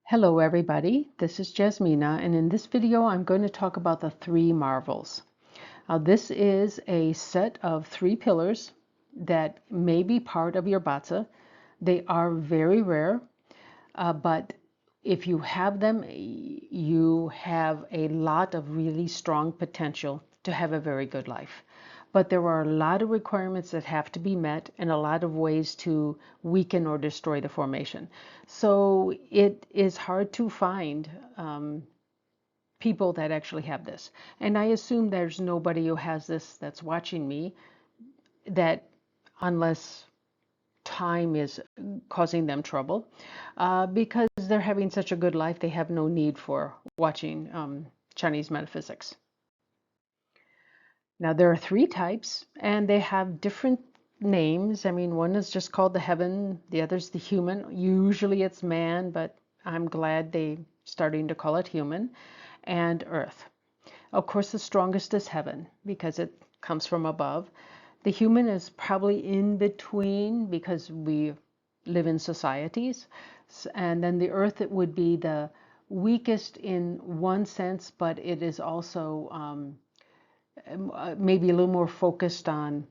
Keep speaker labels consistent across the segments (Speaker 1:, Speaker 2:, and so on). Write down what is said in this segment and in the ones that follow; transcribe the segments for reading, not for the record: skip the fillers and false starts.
Speaker 1: Hello everybody, this is Jasmina, and in this video I'm going to talk about the three marvels. This is a set of three pillars that may be part of your BaZi. They are very rare, but if you have them, you have a lot of really strong potential to have a very good life. But there are a lot of requirements that have to be met and a lot of ways to weaken or destroy the formation. So it is hard to find people that actually have this. And I assume there's nobody who has this that's watching me that, unless time is causing them trouble, because they're having such a good life, they have no need for watching Chinese metaphysics. Now, there are three types, and they have different names. I mean, one is just called the heaven, the other's the human. Usually it's man, but I'm glad they're starting to call it human, and earth. Of course, the strongest is heaven because it comes from above. The human is probably in between because we live in societies. And then the earth, it would be the weakest in one sense, but it is also maybe a little more focused on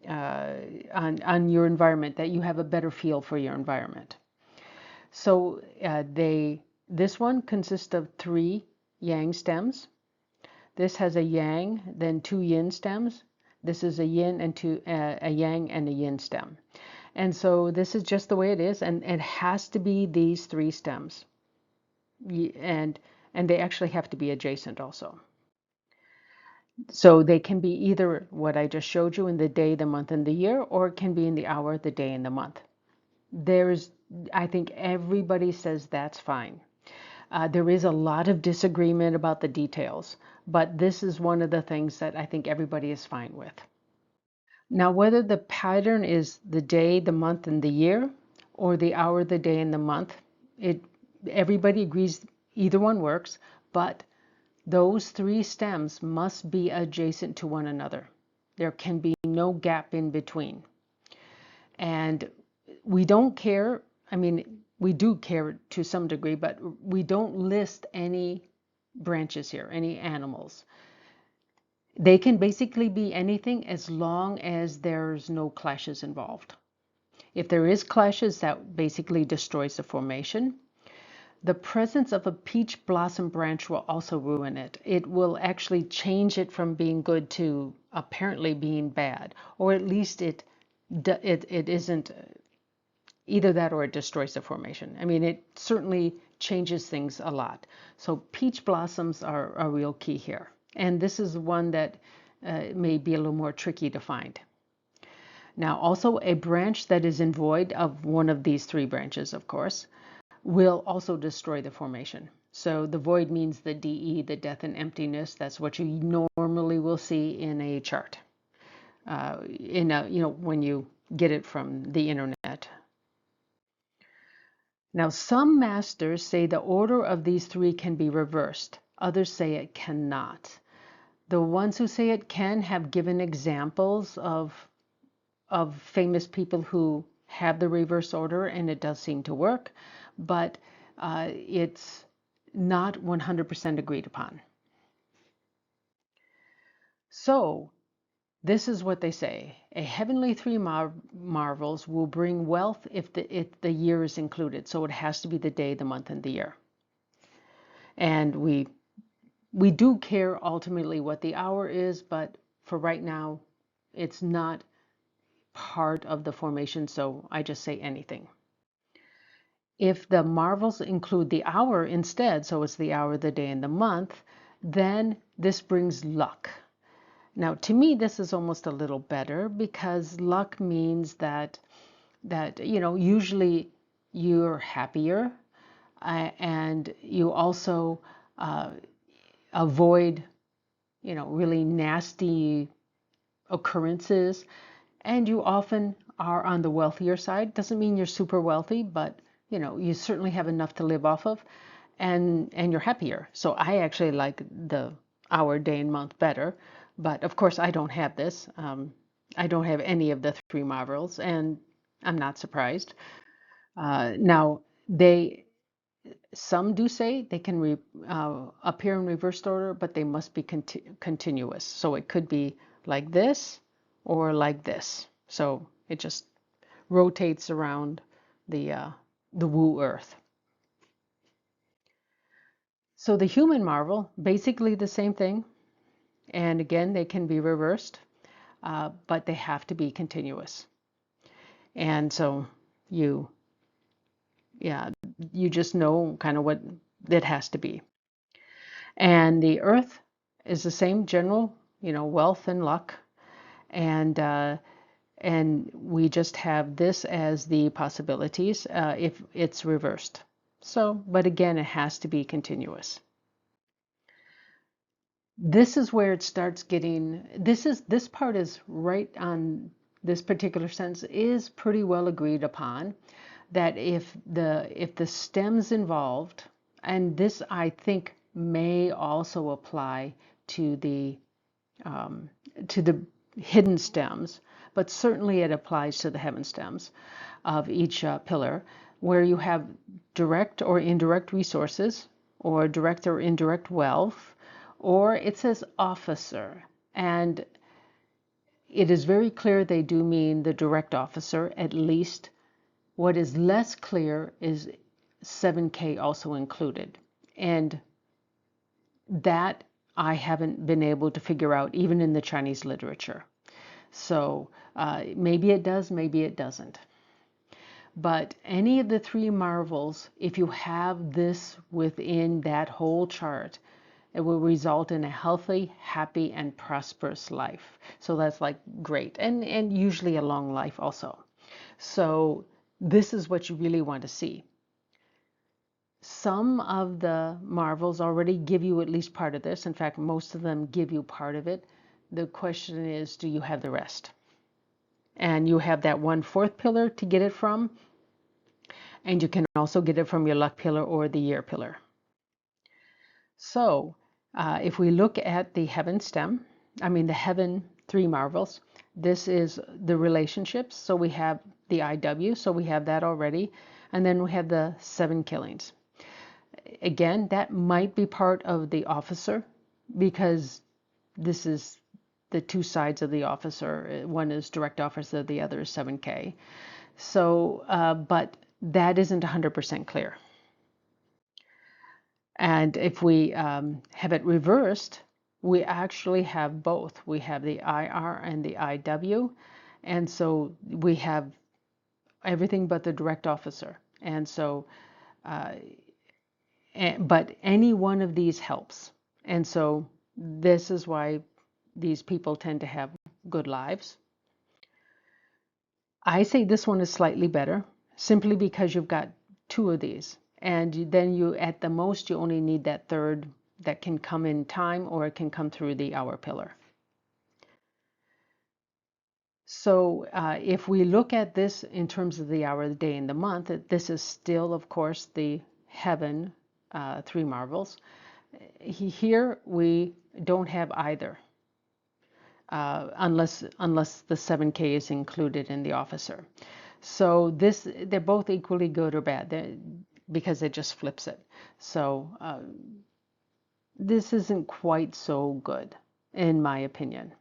Speaker 1: your environment, that you have a better feel for your environment. So this one consists of three yang stems. This has a yang, then two yin stems. This is a yin and a yang and a yin stem. And so this is just the way it is, and it has to be these three stems. And they actually have to be adjacent also. So they can be either what I just showed you in the day, the month, and the year, or it can be in the hour, the day, and the month. I think everybody says that's fine. There is a lot of disagreement about the details, but this is one of the things that I think everybody is fine with. Now, whether the pattern is the day, the month, and the year, or the hour, the day, and the month, everybody agrees either one works, but those three stems must be adjacent to one another. There can be no gap in between. And we don't care, I mean, we do care to some degree, but we don't list any branches here, any animals. They can basically be anything as long as there's no clashes involved. If there is clashes, that basically destroys the formation. The presence of a peach blossom branch will also ruin it. It will actually change it from being good to apparently being bad, or at least it isn't either that, or it destroys the formation. I mean, it certainly changes things a lot. So peach blossoms are a real key here. And this is one that may be a little more tricky to find. Now, also a branch that is void of one of these three branches, of course, will also destroy the formation. So the void means the DE, the death and emptiness. That's what you normally will see in a chart, when you get it from the internet. Now, some masters say the order of these three can be reversed. Others say it cannot. The ones who say it can have given examples of famous people who have the reverse order, and it does seem to work, but it's not 100% agreed upon. So this is what they say. A heavenly three marvels will bring wealth if the year is included. So it has to be the day, the month, and the year. And we do care ultimately what the hour is, but for right now, it's not part of the formation, so I just say anything. If the marvels include the hour instead, so it's the hour, the day, and the month, then this brings luck. Now, to me, this is almost a little better, because luck means that usually you're happier, and you also avoid really nasty occurrences, and you often are on the wealthier side. Doesn't mean you're super wealthy, but you certainly have enough to live off of, and you're happier. So I actually like the hour, day, and month better, but of course I don't have this. I don't have any of the three marvels, and I'm not surprised. Now, Some do say they can appear in reversed order, but they must be continuous. So it could be like this or like this. So it just rotates around the woo earth. So the human marvel, basically the same thing. And again, they can be reversed, but they have to be continuous. And so you, yeah, you just know kind of what it has to be. And the earth is the same general, wealth and luck. And we just have this as the possibilities if it's reversed. So, but again, it has to be continuous. This is where it starts getting, this part is right on this particular sentence is pretty well agreed upon that if the stems involved, and this I think may also apply to the to the hidden stems, but certainly it applies to the heaven stems of each pillar, where you have direct or indirect resources, or direct or indirect wealth, or it says officer. And it is very clear they do mean the direct officer, at least. What is less clear is 7K also included. And that I haven't been able to figure out, even in the Chinese literature. So maybe it does, maybe it doesn't. But any of the three marvels, if you have this within that whole chart, it will result in a healthy, happy, and prosperous life. So that's like great. And usually a long life also. So this is what you really want to see. Some of the marvels already give you at least part of this. In fact, most of them give you part of it. The question is, do you have the rest? And you have that 1/4 pillar to get it from. And you can also get it from your luck pillar or the year pillar. So if we look at the heaven stem, the heaven three marvels, this is the relationships. So we have the IW, so we have that already. And then we have the 7 killings. Again, that might be part of the officer, because this is the two sides of the officer. One is direct officer, the other is 7K. So, but that isn't 100% clear. And if we have it reversed, we actually have both. We have the IR and the IW. And so we have everything but the direct officer. And so, but any one of these helps. And so this is why these people tend to have good lives. I say this one is slightly better, simply because you've got two of these. And then you, at the most, you only need that third that can come in time, or it can come through the hour pillar. So if we look at this in terms of the hour, the day, and the month, this is still, of course, the heaven three marvels. Here we don't have either, unless the 7K is included in the officer. So they're both equally good or bad, because it just flips it. So this isn't quite so good, in my opinion,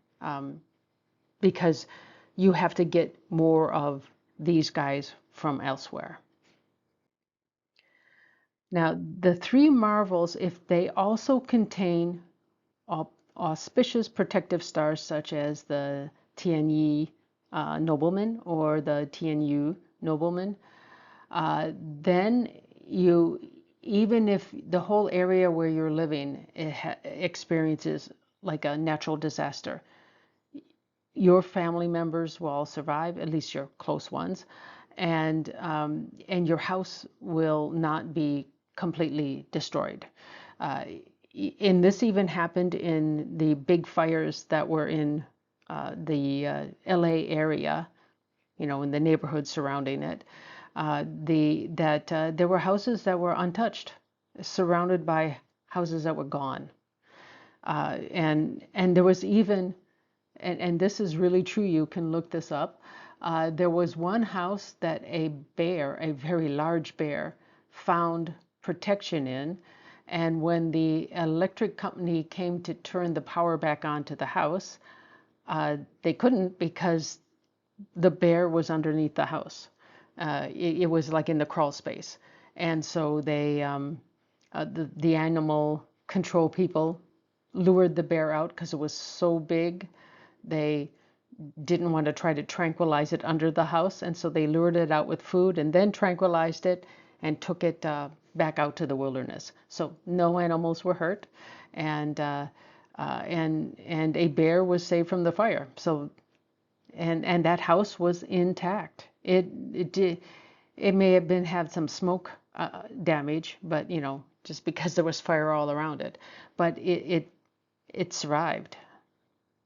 Speaker 1: because you have to get more of these guys from elsewhere. Now, the three marvels, if they also contain auspicious protective stars, such as the Tianyi nobleman or the Tianyu nobleman, then you, even if the whole area where you're living experiences like a natural disaster, your family members will all survive, at least your close ones, and your house will not be completely destroyed. And this even happened in the big fires that were in the LA area, in the neighborhood surrounding it. There were houses that were untouched, surrounded by houses that were gone. And there was even, and this is really true, you can look this up. There was one house that a bear, a very large bear, found protection in. And when the electric company came to turn the power back on to the house, they couldn't because the bear was underneath the house. It was like in the crawl space. And so the animal control people lured the bear out because it was so big. They didn't want to try to tranquilize it under the house, and so they lured it out with food and then tranquilized it and took it back out to the wilderness. So no animals were hurt, and a bear was saved from the fire. So and that house was intact. It may have had some smoke damage, but just because there was fire all around it, but it survived.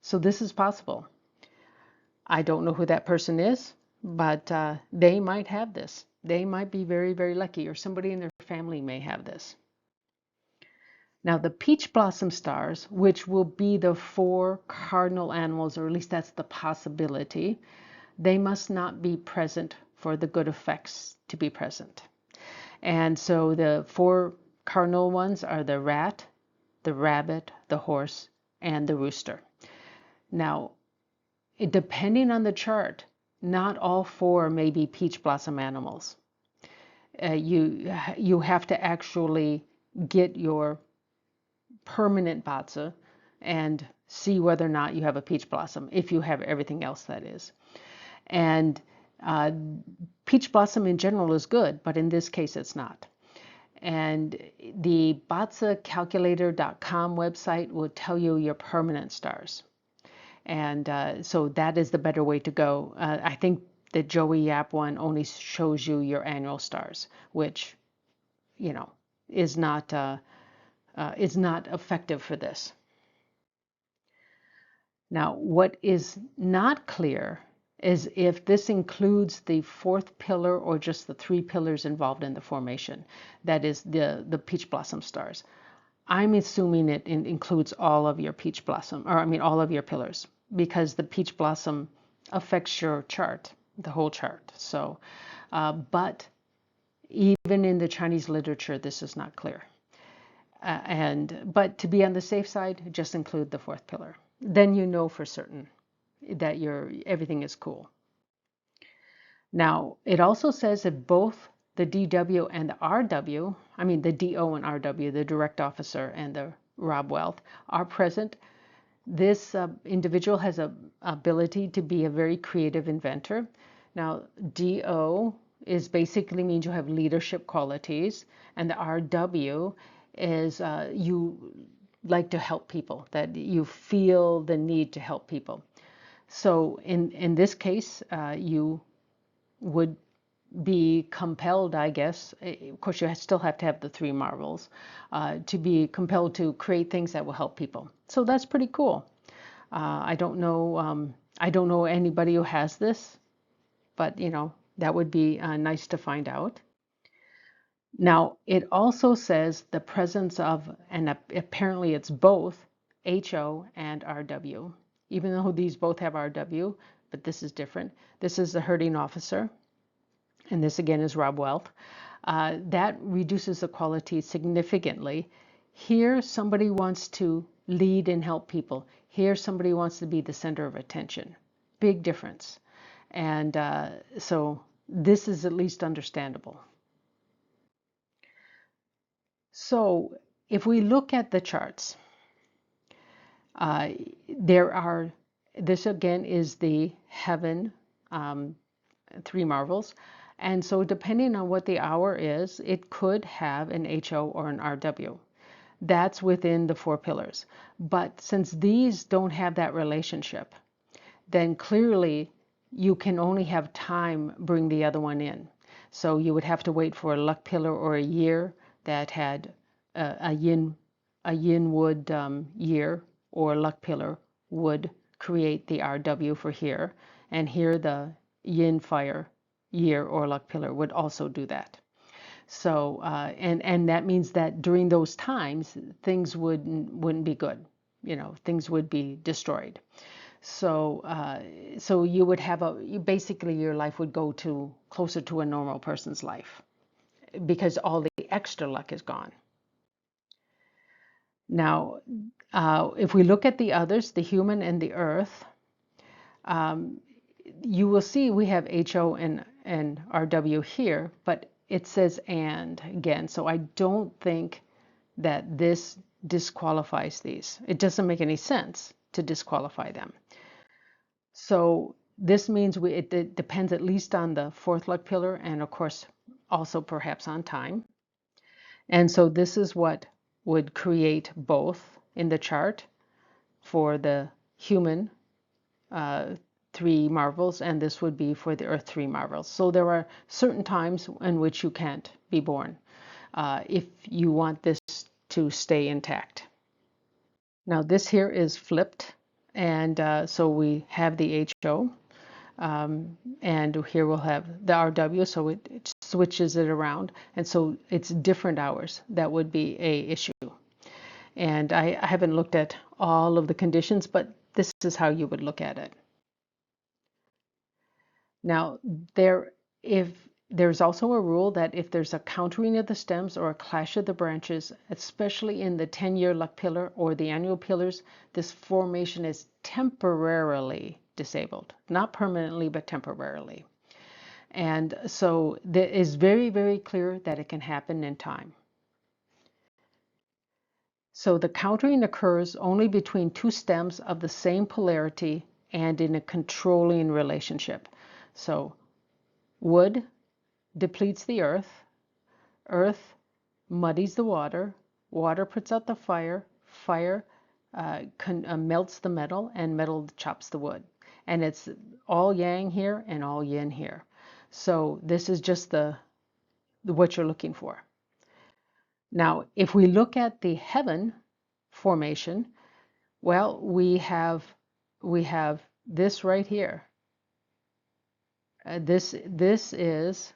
Speaker 1: So this is possible. I don't know who that person is, but they might have this. They might be very, very lucky, or somebody in their family may have this. Now, the peach blossom stars, which will be the 4 cardinal animals, or at least that's the possibility, they must not be present for the good effects to be present. And so the 4 cardinal ones are the rat, the rabbit, the horse, and the rooster. Now, depending on the chart, not all 4 may be peach blossom animals. You have to actually get your permanent BaZi and see whether or not you have a peach blossom, if you have everything else, that is. And peach blossom in general is good, but in this case it's not. And the BaZiCalculator.com website will tell you your permanent stars. And so that is the better way to go. I think the Joey Yap one only shows you your annual stars, which, is not effective for this. Now, what is not clear is if this includes the 4th pillar or just the 3 pillars involved in the formation. That is the peach blossom stars. I'm assuming it includes all of your peach blossom, or I mean all of your pillars, because the peach blossom affects your chart, the whole chart. So, but even in the Chinese literature, this is not clear. But to be on the safe side, just include the 4th pillar. Then you know for certain that everything is cool. Now, it also says that both the DW and the RW, I mean the DO and RW, the direct officer and the Rob Wealth, are present. This individual has an ability to be a very creative inventor. Now, DO is basically means you have leadership qualities, and the RW is you like to help people, that you feel the need to help people. So in this case, you would be compelled, I guess, of course you still have to have the 3 marvels, to be compelled to create things that will help people. So that's pretty cool. I don't know anybody who has this, but that would be nice to find out. Now, it also says the presence of, and apparently it's both, HO and RW, even though these both have RW, but this is different. This is the herding officer, and this again is Rob Wealth. That reduces the quality significantly. Here, somebody wants to lead and help people. Here, somebody wants to be the center of attention. Big difference. And so this is at least understandable. So if we look at the charts, this again is the heaven 3 marvels. And so depending on what the hour is, it could have an HO or an RW. That's within the 4 pillars. But since these don't have that relationship, then clearly you can only have time bring the other one in. So you would have to wait for a luck pillar or a year that had a yin wood year, or luck pillar would create the RW for here, and here the yin fire year or luck pillar would also do that. So and that means that during those times things wouldn't be good, things would be destroyed. So so you would have basically your life would go to closer to a normal person's life, because all the the extra luck is gone. Now, if we look at the others, the human and the earth, you will see we have HO and RW here, but it says and again. So I don't think that this disqualifies these. It doesn't make any sense to disqualify them. So this means it depends at least on the fourth luck pillar and of course also perhaps on time. And so this is what would create both in the chart for the human 3 marvels, and this would be for the earth 3 marvels. So there are certain times in which you can't be born if you want this to stay intact. Now this here is flipped, and so we have the HO, and here we'll have the RW, so it switches it around, and so it's different hours. That would be a issue. And I haven't looked at all of the conditions, but this is how you would look at it. Now, there's also a rule that if there's a countering of the stems or a clash of the branches, especially in the 10-year luck pillar or the annual pillars, this formation is temporarily disabled. Not permanently, but temporarily. And so it is very, very clear that it can happen in time. So the countering occurs only between 2 stems of the same polarity and in a controlling relationship. So wood depletes the earth, earth muddies the water, water puts out the fire, fire melts the metal, and metal chops the wood. And it's all yang here and all yin here. So this is just what you're looking for. Now, if we look at the heaven formation, well, we have this right here. This is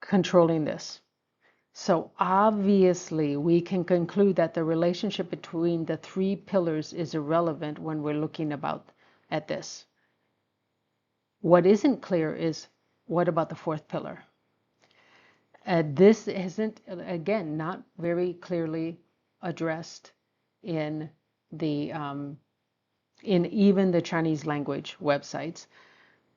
Speaker 1: controlling this. So obviously we can conclude that the relationship between the 3 pillars is irrelevant when we're looking at this. What isn't clear is what about the 4th pillar? This isn't, again, not very clearly addressed in in even the Chinese language websites,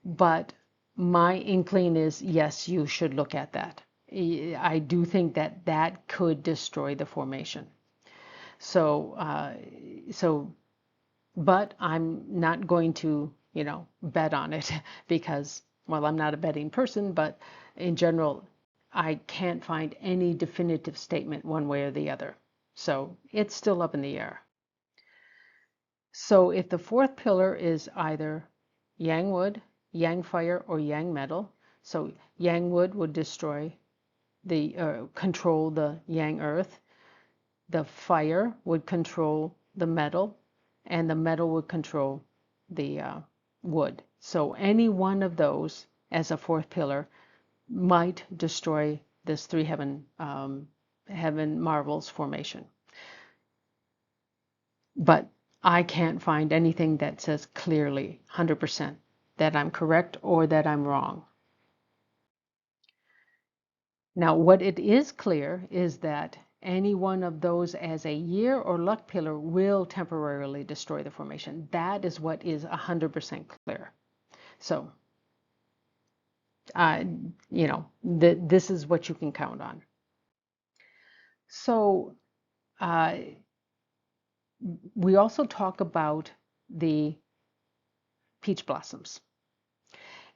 Speaker 1: but my inkling is yes, you should look at that. I do think that that could destroy the formation. So, but I'm not going to, bet on it because, well, I'm not a betting person, but in general, I can't find any definitive statement one way or the other. So it's still up in the air. So if the 4th pillar is either yang wood, yang fire, or yang metal, so yang wood would destroy control the yang earth, the fire would control the metal, and the metal would control the wood. So any one of those as a 4th pillar might destroy this 3 heaven marvels formation. But I can't find anything that says clearly 100% that I'm correct or that I'm wrong. Now, what it is clear is that any one of those as a year or luck pillar will temporarily destroy the formation. That is what is 100% clear. So, this is what you can count on. So, we also talk about the peach blossoms.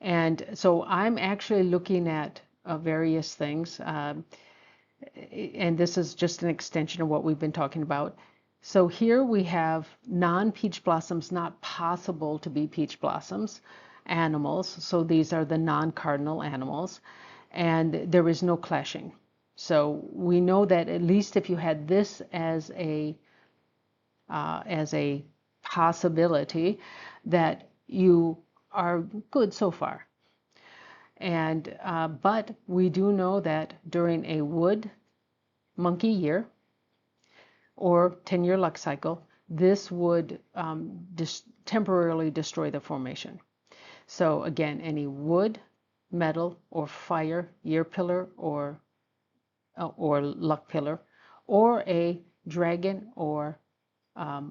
Speaker 1: And so I'm actually looking at various things. And this is just an extension of what we've been talking about. So here we have non-peach blossoms, not possible to be peach blossoms, animals. So these are the non-cardinal animals. And there is no clashing. So we know that at least if you had this as a possibility, that you are good so far. And but we do know that during a wood monkey year or 10-year luck cycle, this would temporarily destroy the formation. So again, any wood, metal, or fire year pillar or or luck pillar, or a dragon or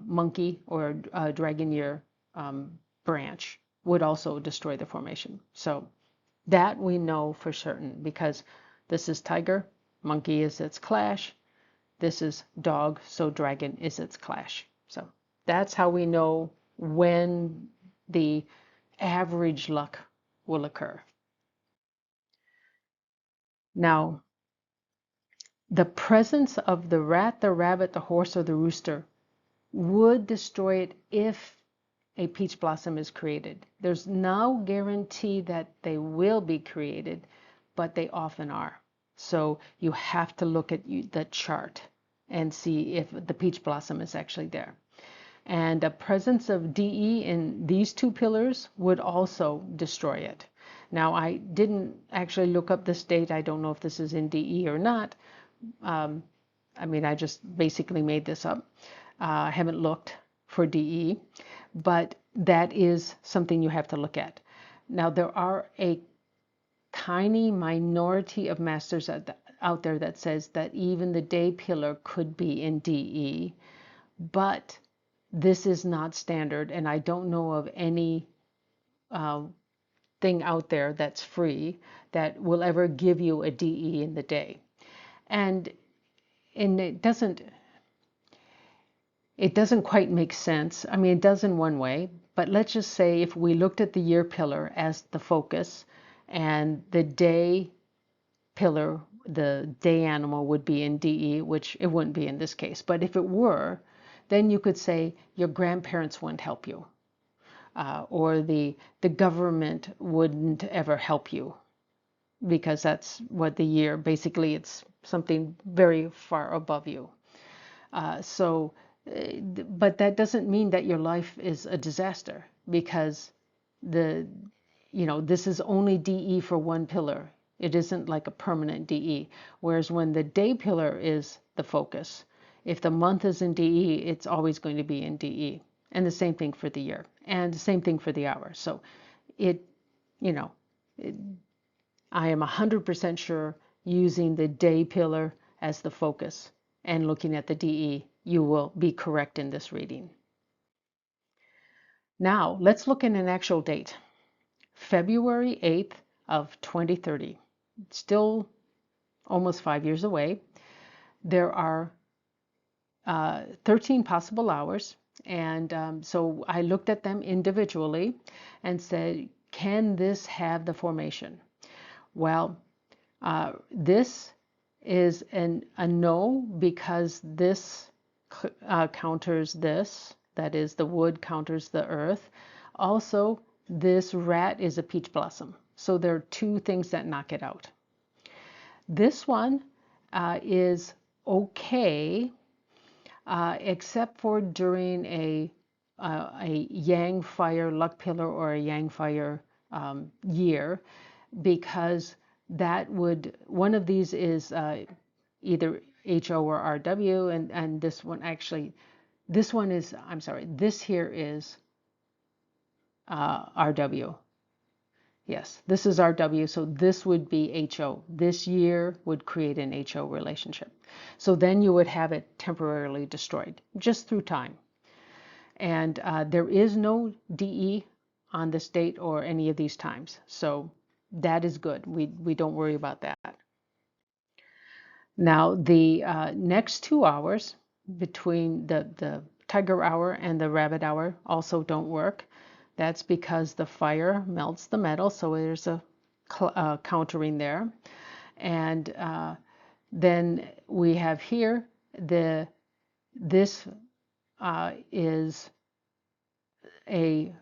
Speaker 1: monkey or dragon year branch would also destroy the formation. So that we know for certain because this is tiger, monkey is its clash, this is dog, so dragon is its clash. So that's how we know when the average luck will occur. Now, the presence of the rat, the rabbit, the horse, or the rooster would destroy it if a peach blossom is created. There's no guarantee that they will be created, but they often are. So you have to look at the chart and see if the peach blossom is actually there. And the presence of DE in these two pillars would also destroy it. Now, I didn't actually look up this date. I don't know if this is in DE or not. I mean, I just basically made this up. I haven't looked for DE, but that is something you have to look at. Now, there are a tiny minority of masters out there that says that even the day pillar could be in DE, but this is not standard, and I don't know of any thing out there that's free that will ever give you a DE in the day. And it doesn't quite make sense. I mean, it does in one way, but let's just say if we looked at the year pillar as the focus and the day pillar, the day animal would be in DE, which it wouldn't be in this case. But if it were, then you could say your grandparents wouldn't help you, or the government wouldn't ever help you, because that's what the year, basically it's something very far above you. But that doesn't mean that your life is a disaster, because this is only DE for one pillar. It isn't like a permanent DE. Whereas when the day pillar is the focus, if the month is in DE, it's always going to be in DE. And the same thing for the year, and the same thing for the hour. So I am 100% sure using the day pillar as the focus and looking at the DE, you will be correct in this reading. Now, let's look at an actual date. February 8th of 2030. Still almost 5 years away. There are 13 possible hours, and so I looked at them individually and said, can this have the formation? Well, this is a no, because this counters this, that is, the wood counters the earth. Also, this rat is a peach blossom. So there are two things that knock it out. This one is okay, except for during a yang fire luck pillar or a yang fire year, because that would, one of these is either HO or RW, and this one actually, this one is, I'm sorry, this here is RW. Yes, this is RW, so this would be HO. This year would create an HO relationship. So then you would have it temporarily destroyed, just through time. And there is no DE on this date or any of these times. So that is good. We don't worry about that. Now, the next 2 hours between the tiger hour and the rabbit hour also don't work. That's because the fire melts the metal, so there's a countering there. And then we have here this is a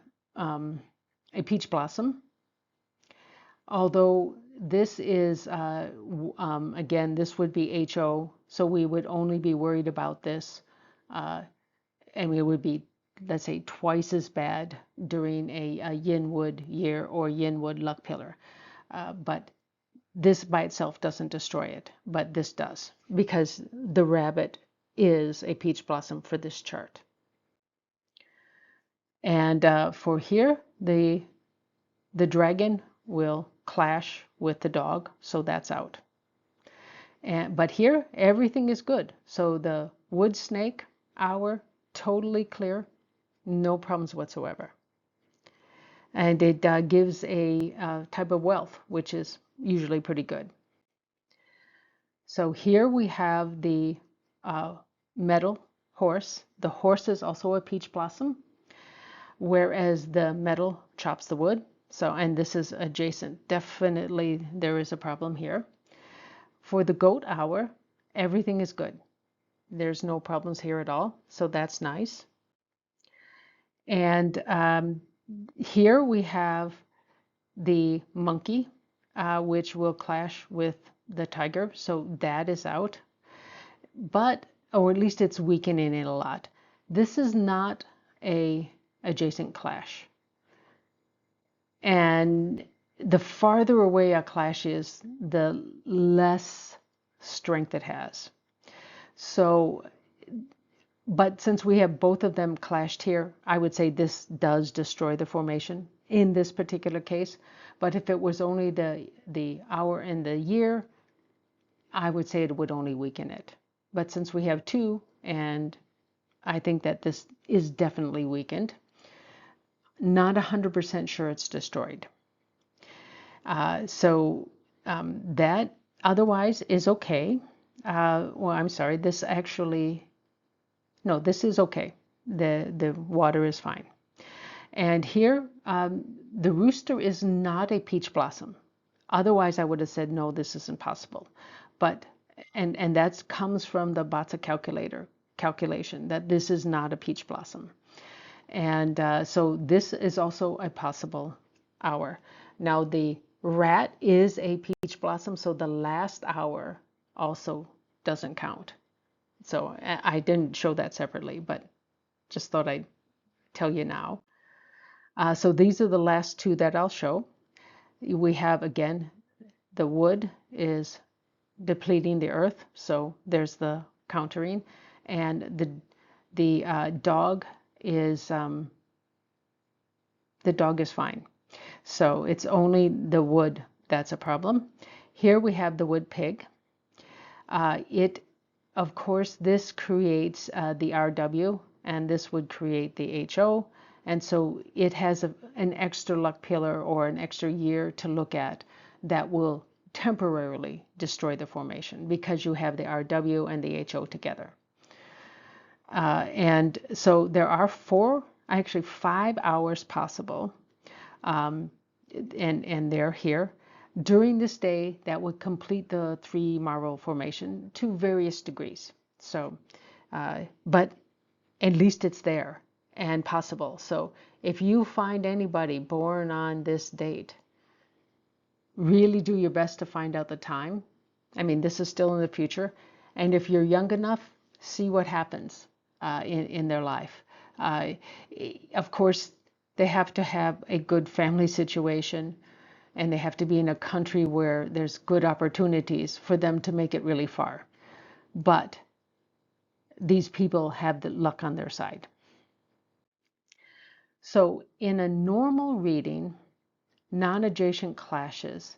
Speaker 1: peach blossom. Although this is, again, this would be HO, so we would only be worried about this, and it would be, let's say, twice as bad during a yin wood year or yin wood luck pillar. But this by itself doesn't destroy it, but this does, because the rabbit is a peach blossom for this chart. And for here, the dragon will clash with the dog, so that's out. But here, everything is good. So the wood snake, hour, totally clear, no problems whatsoever. And it gives a type of wealth, which is usually pretty good. So here we have the metal horse. The horse is also a peach blossom, whereas the metal chops the wood. So, and this is adjacent. Definitely there is a problem here. For the goat hour, everything is good. There's no problems here at all. So that's nice. And here we have the monkey, which will clash with the tiger. So that is out. But, or at least it's weakening it a lot. This is not a adjacent clash. And the farther away a clash is, the less strength it has. So, but since we have both of them clashed here, I would say this does destroy the formation in this particular case. But if it was only the hour and the year, I would say it would only weaken it. But since we have two, and I think that this is definitely weakened, not 100% sure it's destroyed. So that otherwise is okay. Well, I'm sorry, this actually, no, this is okay. The water is fine. And here, the rooster is not a peach blossom. Otherwise, I would have said, no, this isn't possible. But, and that comes from the BaZi calculation, that this is not a peach blossom. And so this is also a possible hour. Now the rat is a peach blossom, so the last hour also doesn't count. So I didn't show that separately, but just thought I'd tell you now. So these are the last two that I'll show. We have, again, the wood is depleting the earth, so there's the countering, and the dog is fine. So it's only the wood that's a problem. Here we have the wood pig. Of course, this creates the RW, and this would create the HO. And so it has an extra luck pillar or an extra year to look at that will temporarily destroy the formation because you have the RW and the HO together. And so there are actually 5 hours possible, and they're here. During this day, that would complete the 3 marble formation to various degrees. So, but at least it's there and possible. So if you find anybody born on this date, really do your best to find out the time. I mean, this is still in the future. And if you're young enough, see what happens in their life. Of course, they have to have a good family situation, and they have to be in a country where there's good opportunities for them to make it really far. But these people have the luck on their side. So in a normal reading, non-adjacent clashes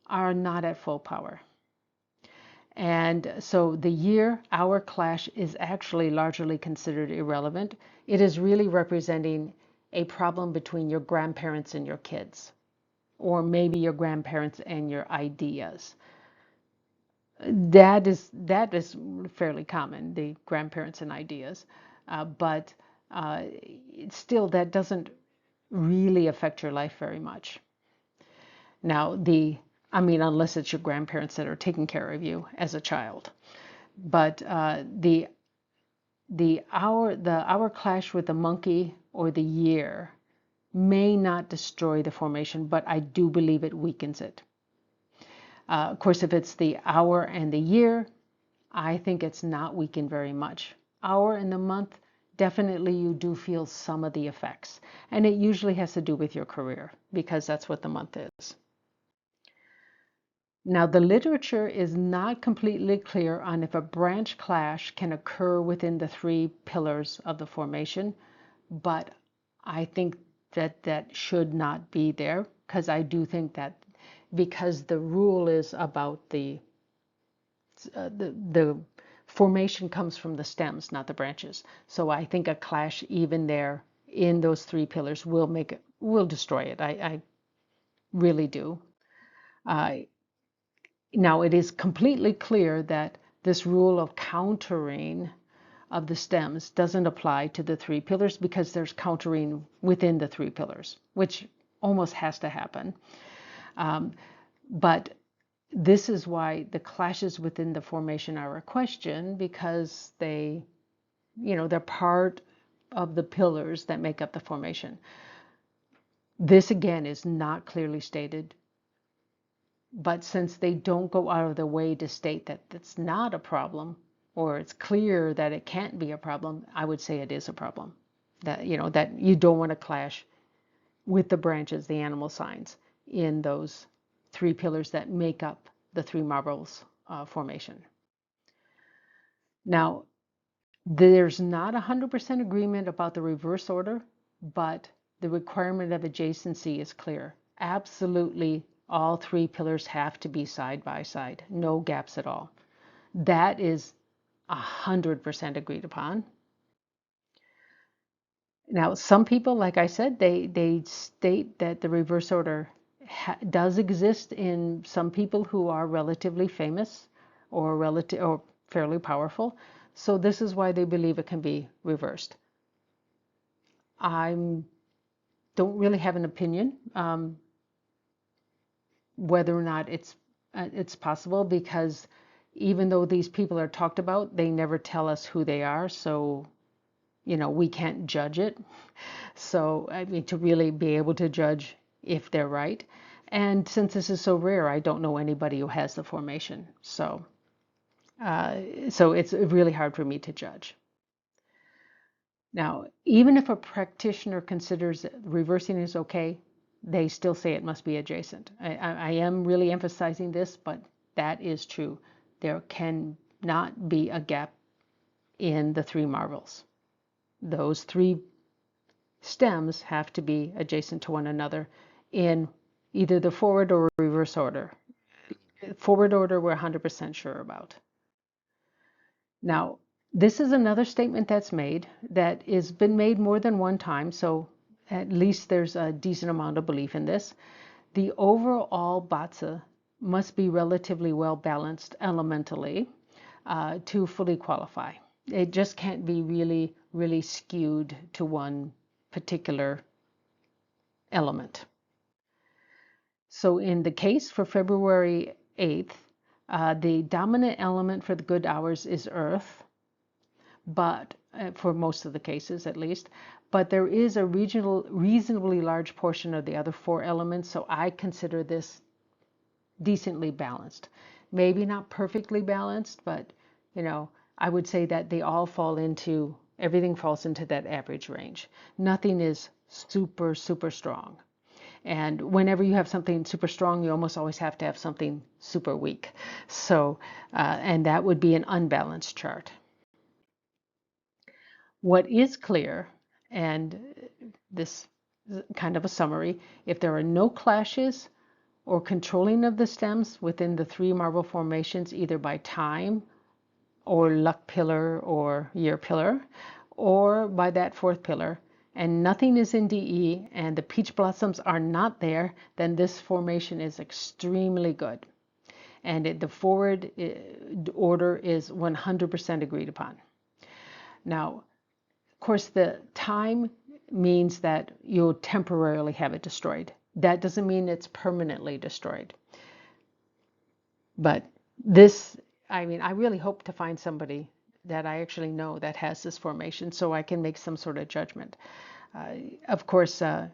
Speaker 1: are not at full power. And so the year-hour clash is actually largely considered irrelevant. It is really representing a problem between your grandparents and your kids, or maybe your grandparents and your ideas. That is fairly common, the grandparents and ideas, but still that doesn't really affect your life very much. Now, I mean, unless it's your grandparents that are taking care of you as a child. But the hour clash with the monkey or the year may not destroy the formation, but I do believe it weakens it. Of course, if it's the hour and the year, I think it's not weakened very much. Hour and the month, definitely you do feel some of the effects. And it usually has to do with your career, because that's what the month is. Now, the literature is not completely clear on if a branch clash can occur within the 3 pillars of the formation, but I think that should not be there, because I do think that because the rule is about the the formation comes from the stems, not the branches. So I think a clash even there in those three pillars will destroy it. I really do. Now it is completely clear that this rule of countering of the stems doesn't apply to the three pillars because there's countering within the three pillars, which almost has to happen. But this is why the clashes within the formation are a question, because they're part of the pillars that make up the formation. This again is not clearly stated, but since they don't go out of their way to state that it's not a problem, or it's clear that it can't be a problem, I would say it is a problem. That you don't want to clash with the branches, the animal signs, in those three pillars that make up the three marbles formation. Now, there's not 100% agreement about the reverse order, but the requirement of adjacency is clear. Absolutely, all three pillars have to be side by side, no gaps at all. That is 100% agreed upon. Now, some people, like I said, they state that the reverse order does exist in some people who are relatively famous or fairly powerful. So this is why they believe it can be reversed. I don't really have an opinion whether or not it's possible, because even though these people are talked about, they never tell us who they are. So we can't judge it. So, I mean, to really be able to judge if they're right. And since this is so rare, I don't know anybody who has the formation. So it's really hard for me to judge. Now, even if a practitioner considers reversing is okay, they still say it must be adjacent. I am really emphasizing this, but that is true. There can not be a gap in the three marbles. Those three stems have to be adjacent to one another in either the forward or reverse order. Forward order we're 100% sure about. Now, this is another statement that's made that has been made more than one time, so at least there's a decent amount of belief in this. The overall BaZi must be relatively well balanced elementally to fully qualify. It just can't be really, really skewed to one particular element. So in the case for February 8th, the dominant element for the good hours is Earth, but for most of the cases at least, but there is a reasonably large portion of the other four elements, so I consider this decently balanced. Maybe not perfectly balanced, but I would say that everything falls into that average range. Nothing is super, super strong. And whenever you have something super strong, you almost always have to have something super weak. So, and that would be an unbalanced chart. What is clear, and this is kind of a summary, if there are no clashes or controlling of the stems within the three marble formations, either by time or luck pillar or year pillar, or by that fourth pillar, and nothing is in DE and the peach blossoms are not there, then this formation is extremely good. And the forward order is 100% agreed upon. Now, of course, the time means that you'll temporarily have it destroyed. That doesn't mean it's permanently destroyed. But this, I mean, I really hope to find somebody that I actually know that has this formation so I can make some sort of judgment. Of course, I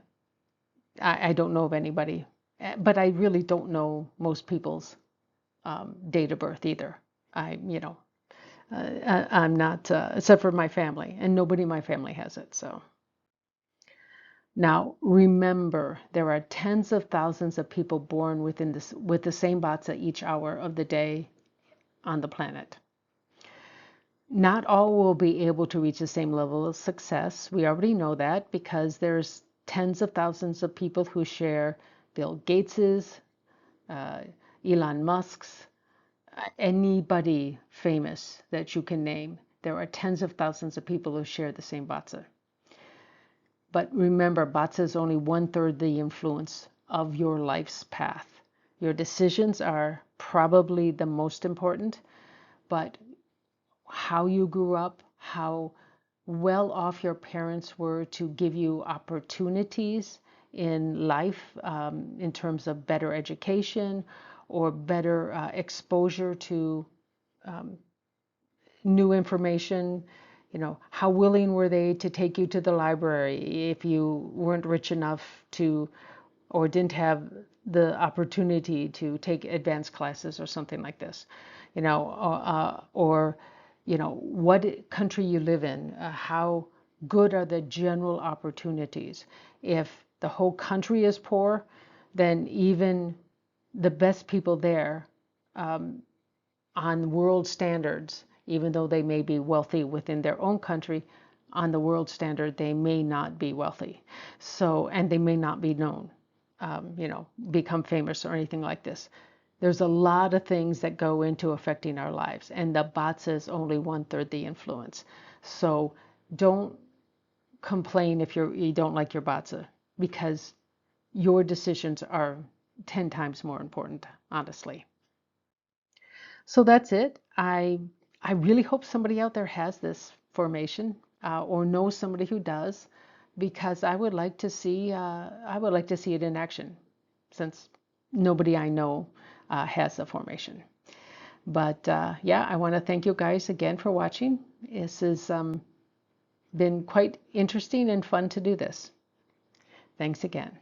Speaker 1: don't know of anybody, but I really don't know most people's date of birth either. I'm not, except for my family, and nobody in my family has it. So now remember, there are tens of thousands of people born with the same BaZi each hour of the day on the planet. Not all will be able to reach the same level of success. We already know that because there's tens of thousands of people who share Bill Gates's, Elon Musk's, Anybody famous that you can name, there are tens of thousands of people who share the same BaZi. But remember, BaZi is only 1/3 the influence of your life's path. Your decisions are probably the most important, but how you grew up, how well off your parents were to give you opportunities in life, in terms of better education or better exposure to new information. How willing were they to take you to the library if you weren't rich enough to, or didn't have the opportunity to take advanced classes or something like this, or what country you live in, how good are the general opportunities. If the whole country is poor, then even the best people there, on world standards, even though they may be wealthy within their own country, on the world standard, they may not be wealthy. So, and they may not be known, become famous or anything like this. There's a lot of things that go into affecting our lives, and the BaZi is only 1/3 the influence. So don't complain if you don't like your BaZi, because your decisions are 10 times more important, honestly. So that's it. I really hope somebody out there has this formation, or knows somebody who does, because I would like to see it in action, since nobody I know has the formation. But yeah, I want to thank you guys again for watching. This has been quite interesting and fun to do this. Thanks again.